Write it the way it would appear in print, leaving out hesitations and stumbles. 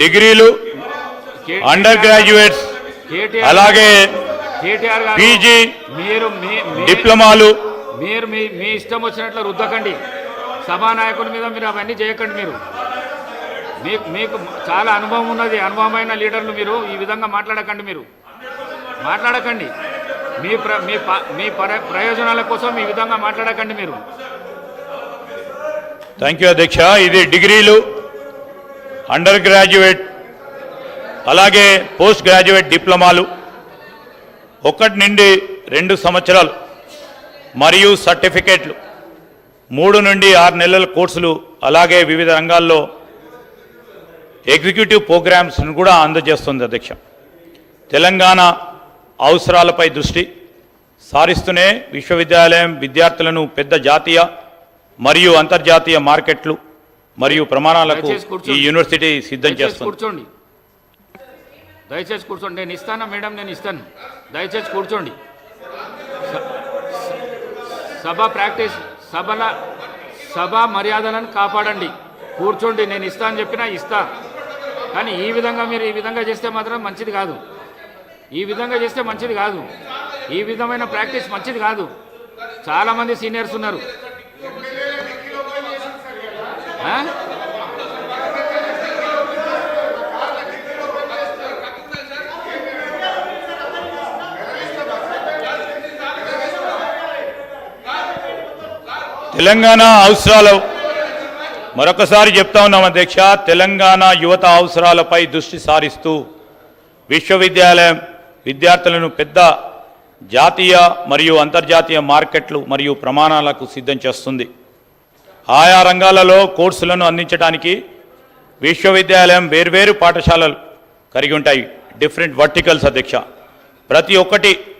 డిగ్రీలు, under graduates, అలాగే PG, డిప్లొమాలు మీరు మీ ఇష్టం వచ్చినట్లు రుద్దకండి. సభానాయకుల మీద మీరు అవన్నీ చేయకండి. మీకు చాలా అనుభవం ఉన్నది, అనుభవమైన లీడర్లు. మీరు ఈ విధంగా మాట్లాడకండి. మీరు మాట్లాడకండి. మీ ప్రయోజనాల కోసం ఈ విధంగా మాట్లాడకండి. మీరు థ్యాంక్ యూ అధ్యక్ష. ఇది డిగ్రీలు, అండర్ గ్రాడ్యుయేట్, అలాగే పోస్ట్ గ్రాడ్యుయేట్ డిప్లొమాలు 1 నుండి 2 సంవత్సరాలు మరియు సర్టిఫికేట్లు 3 నుండి 6 నెలల కోర్సులు, అలాగే వివిధ రంగాల్లో ఎగ్జిక్యూటివ్ ప్రోగ్రామ్స్ను కూడా అందజేస్తుంది అధ్యక్ష. తెలంగాణ అవసరాలపై దృష్టి సారిస్తూనే విశ్వవిద్యాలయం విద్యార్థులను పెద్ద జాతీయ మరియు అంతర్జాతీయ మార్కెట్లు మరియు ప్రమాణాలకు ఈ యూనివర్సిటీ సిద్ధం చేస్తుంది. కూర్చోండి, దయచేసి కూర్చోండి. నేను ఇస్తాను మేడం, నేను ఇస్తాను. దయచేసి కూర్చోండి. సభ మర్యాదలను కాపాడండి. కూర్చోండి. నేను ఇస్తా అని చెప్పినా ఇస్తా, కానీ ఈ విధంగా మీరు ఈ విధంగా చేస్తే మాత్రం మంచిది కాదు. ఈ విధంగా చేస్తే మంచిది కాదు. ఈ విధమైన ప్రాక్టీస్ మంచిది కాదు. చాలామంది సీనియర్స్ ఉన్నారు. తెలంగాణ అవసరాలు మరొకసారి చెప్తా ఉన్నాం అధ్యక్ష. తెలంగాణ యువత అవసరాలపై దృష్టి సారిస్తూ విశ్వవిద్యాలయం విద్యార్థులను పెద్ద జాతీయ మరియు అంతర్జాతీయ మార్కెట్లు మరియు ప్రమాణాలకు సిద్ధం చేస్తుంది. ఆయా రంగాలలో కోర్సులను అందించడానికి విశ్వవిద్యాలయం వేర్వేరు పాఠశాలలు కలిగి ఉంటాయి, డిఫరెంట్ వర్టికల్స్ అధ్యక్ష. ప్రతి ఒక్కటి